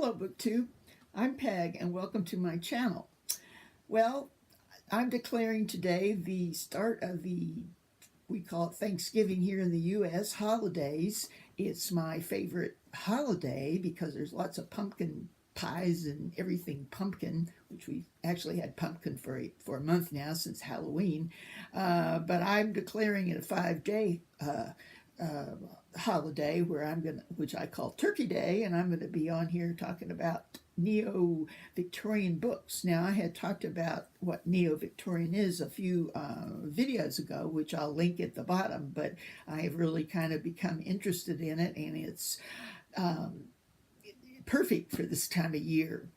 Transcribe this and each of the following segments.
Hello BookTube, I'm Peg and welcome to my channel. Well, I'm declaring today the start of we call it Thanksgiving here in the U.S., holidays. It's my favorite holiday because there's lots of pumpkin pies and everything pumpkin, which we've actually had pumpkin for a month now since Halloween. But I'm declaring it a 5-day holiday which I call Turkey Day, and I'm going to be on here talking about Neo-Victorian books. Now, I had talked about what Neo-Victorian is a few videos ago, which I'll link at the bottom, but I have really kind of become interested in it, and it's perfect for this time of year,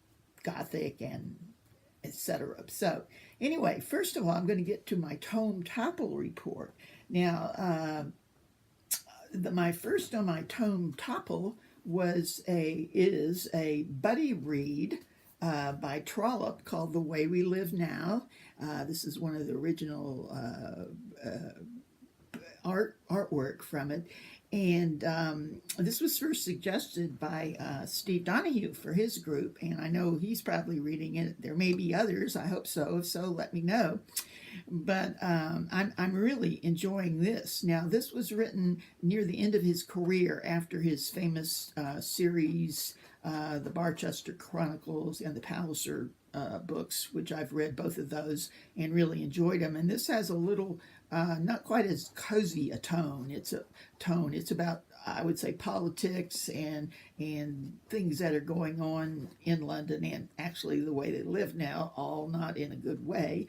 Gothic and etc. So anyway, first of all, I'm going to get to my TOME TOPPLE report. Now, my first on my TOME TOPPLE is a buddy read by Trollope called The Way We Live Now. This is one of the original artwork from it. And this was first suggested by Steve Donahue for his group, and I know he's probably reading it. There may be others. I hope so. If so, let me know. But I'm really enjoying this. Now, this was written near the end of his career after his famous series, the Barchester Chronicles and the Palliser books, which I've read both of those and really enjoyed them. And this has a little, not quite as cozy a tone. It's about, I would say, politics and things that are going on in London and actually the way they live now, all not in a good way.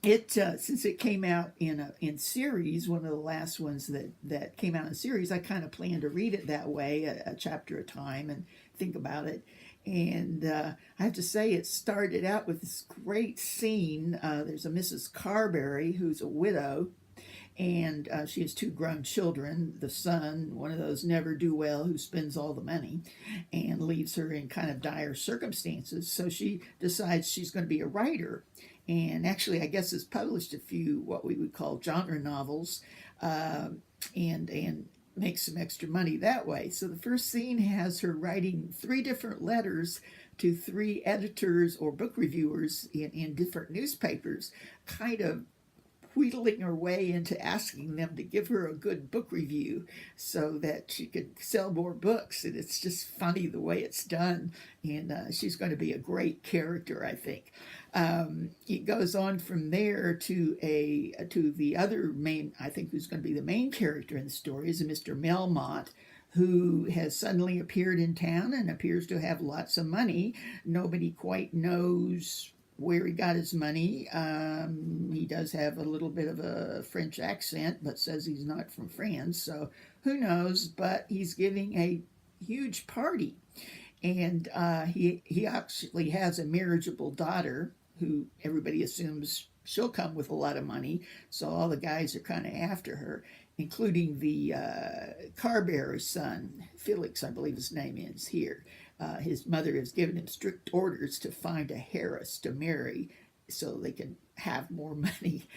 Since it came out in series, one of the last ones that came out in series, I kind of planned to read it that way, a chapter at a time, and think about it. And I have to say, it started out with this great scene. There's a Mrs. Carberry who's a widow, and she has 2 grown children. The son, one of those never-do-well who spends all the money and leaves her in kind of dire circumstances. So she decides she's going to be a writer, and actually I guess has published a few what we would call genre novels, and make some extra money that way. So the first scene has her writing 3 different letters to 3 editors or book reviewers in different newspapers, kind of wheedling her way into asking them to give her a good book review so that she could sell more books. And it's just funny the way it's done, and she's going to be a great character, I think. It goes on from there to the other main, I think, who's going to be the main character in the story is a Mr. Melmotte, who has suddenly appeared in town and appears to have lots of money. Nobody quite knows where he got his money. He does have a little bit of a French accent, but says he's not from France, so who knows. But he's giving a huge party, and he actually has a marriageable daughter who everybody assumes she'll come with a lot of money, so all the guys are kind of after her, including the Carberry son, Felix, I believe his name is here. His mother has given him strict orders to find a heiress to marry so they can have more money.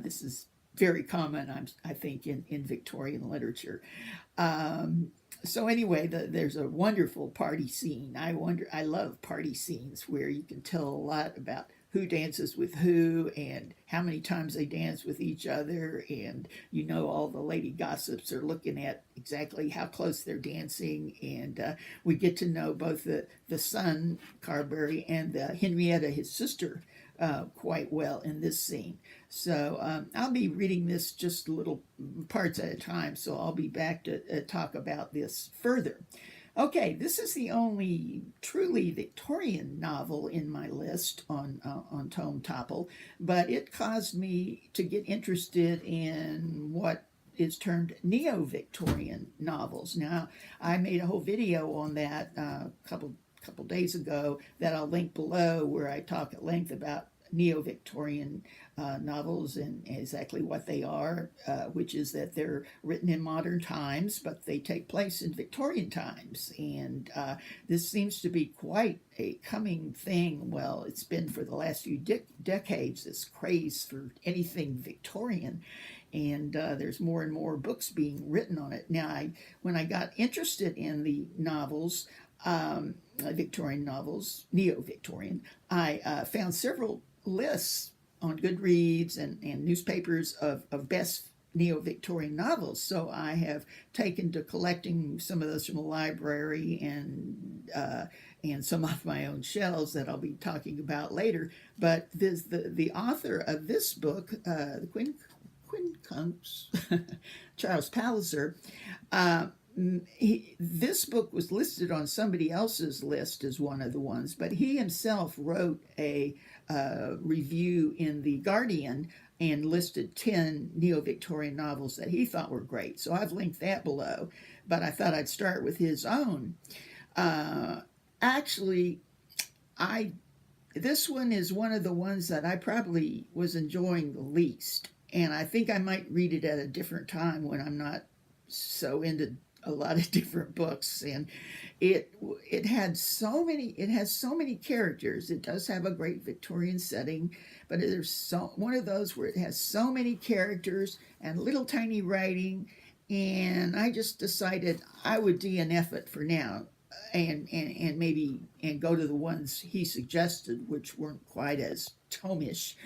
This is very common, I think, in Victorian literature. So anyway, there's a wonderful party scene. I love party scenes where you can tell a lot about who dances with who and how many times they dance with each other, and all the lady gossips are looking at exactly how close they're dancing, and we get to know both the son, Carberry, and Henrietta, his sister, quite well in this scene. So I'll be reading this just little parts at a time, so I'll be back to talk about this further. Okay, this is the only truly Victorian novel in my list on TOME TOPPLE, but it caused me to get interested in what is termed Neo-Victorian novels. Now, I made a whole video on that a couple days ago that I'll link below, where I talk at length about Neo-Victorian novels and exactly what they are, which is that they're written in modern times, but they take place in Victorian times. And this seems to be quite a coming thing. Well, it's been for the last few decades, this craze for anything Victorian. and there's more and more books being written on it. Now, when I got interested in the novels, Victorian novels, Neo-Victorian, I found several lists on Goodreads and newspapers of best Neo-Victorian novels. So I have taken to collecting some of those from the library and some off my own shelves that I'll be talking about later. But the author of this book, the Quincunx, Charles Palliser, this book was listed on somebody else's list as one of the ones, but he himself wrote a review in The Guardian and listed 10 Neo-Victorian novels that he thought were great. So I've linked that below, but I thought I'd start with his own. Actually, this one is one of the ones that I probably was enjoying the least, and I think I might read it at a different time when I'm not so into a lot of different books. And it has so many characters. It does have a great Victorian setting, but there's one of those where it has so many characters and little tiny writing, and I just decided I would DNF it for now and maybe go to the ones he suggested, which weren't quite as tome-ish.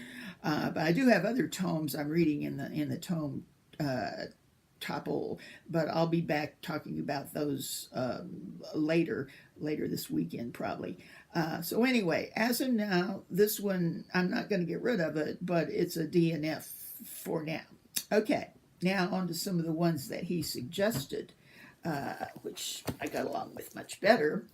But I do have other tomes I'm reading in the tome TOPPLE, but I'll be back talking about those later this weekend probably. So anyway, as of now, this one, I'm not going to get rid of it, but it's a DNF for now. Okay, now on to some of the ones that he suggested, which I got along with much better.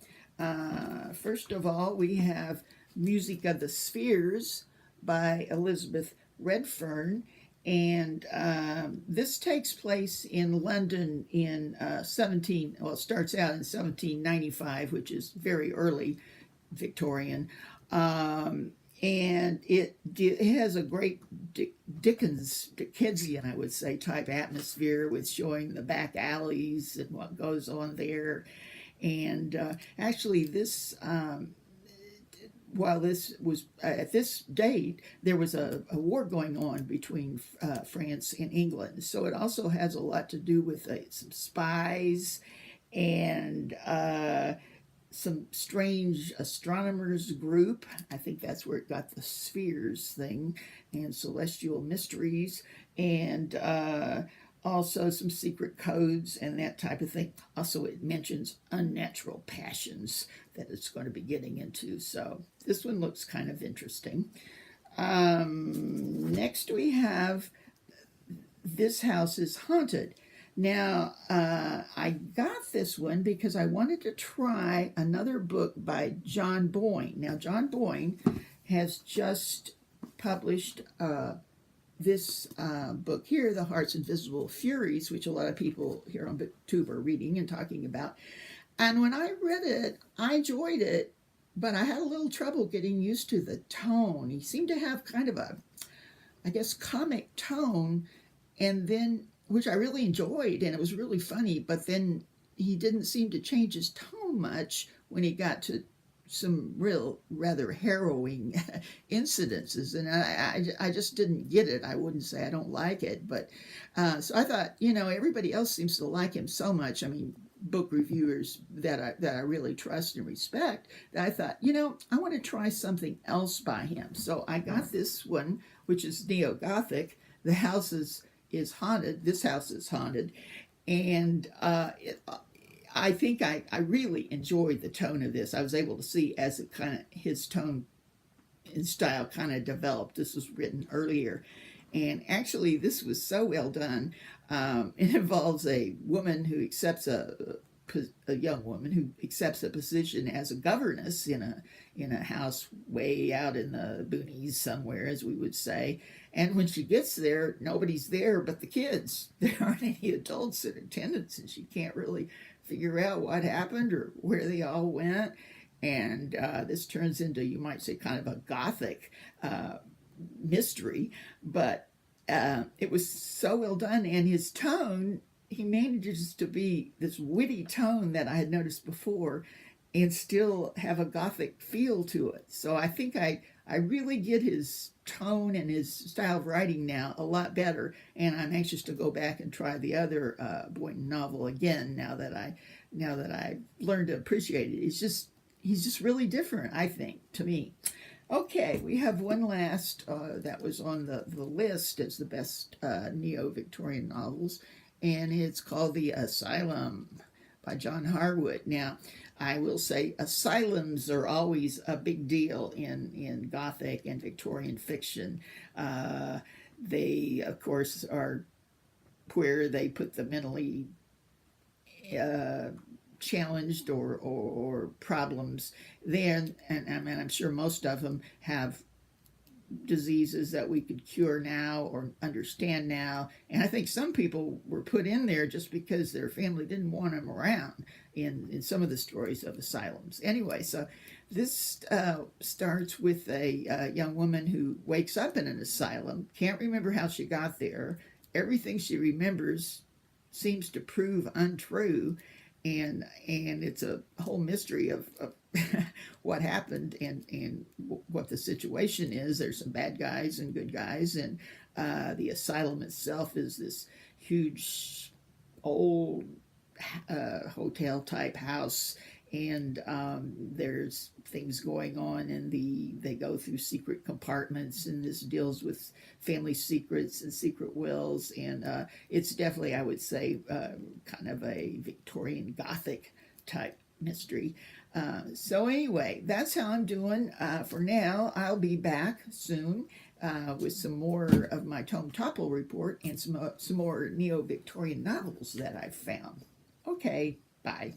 First of all, we have Music of the Spheres by Elizabeth Redfern. And this takes place in London in it starts out in 1795, which is very early Victorian. And it has a great Dickensian, I would say, type atmosphere with showing the back alleys and what goes on there. And actually this... while this was at this date, there was a war going on between France and England. So it also has a lot to do with some spies and some strange astronomers group. I think that's where it got the spheres thing, and celestial mysteries, and also some secret codes and that type of thing. Also, it mentions unnatural passions that it's going to be getting into. So this one looks kind of interesting. Next we have This House is Haunted. Now, I got this one because I wanted to try another book by John Boyne. Now, John Boyne has just published this book here, The Heart's Invisible Furies, which a lot of people here on BookTube are reading and talking about. And when I read it, I enjoyed it, but I had a little trouble getting used to the tone. He seemed to have kind of a, I guess, comic tone, and then, which I really enjoyed, and it was really funny, but then he didn't seem to change his tone much when he got to some rather harrowing incidences, and I just didn't get it. I wouldn't say I don't like it, but so I thought, everybody else seems to like him so much. I mean, book reviewers that I really trust and respect, that I thought, I want to try something else by him. So I got this one, which is Neo-Gothic. The house is haunted. This house is haunted, and I think I really enjoyed the tone of this. I was able to see as it his tone and style kind of developed. This was written earlier, and actually this was so well done. It involves a woman who accepts a young woman who accepts a position as a governess in a house way out in the boonies somewhere, as we would say. And when she gets there, nobody's there but the kids. There aren't any adults in attendance, and she can't really figure out what happened or where they all went. And this turns into, you might say, kind of a Gothic mystery, but it was so well done. And his tone, he manages to be this witty tone that I had noticed before, and still have a Gothic feel to it. So I think I really get his tone and his style of writing now a lot better, and I'm anxious to go back and try the other Boynton novel again now that I've learned to appreciate it. He's just really different, I think, to me. Okay, we have one last that was on the list as the best Neo-Victorian novels, and it's called The Asylum by John Harwood. Now, I will say asylums are always a big deal in Gothic and Victorian fiction. They, of course, are where they put the mentally uh, challenged or problems then, and I mean, I'm sure most of them have diseases that we could cure now or understand now. And I think some people were put in there just because their family didn't want them around in some of the stories of asylums. Anyway, so this starts with a young woman who wakes up in an asylum, can't remember how she got there. Everything she remembers seems to prove untrue, and it's a whole mystery of what happened and what the situation is. There's some bad guys and good guys, and the asylum itself is this huge old hotel type house, and there's things going on, and they go through secret compartments, and this deals with family secrets and secret wills, and it's definitely, I would say, kind of a Victorian Gothic type mystery. So anyway, that's how I'm doing for now. I'll be back soon with some more of my Tome Topple report and some more Neo-Victorian novels that I've found. Okay, bye.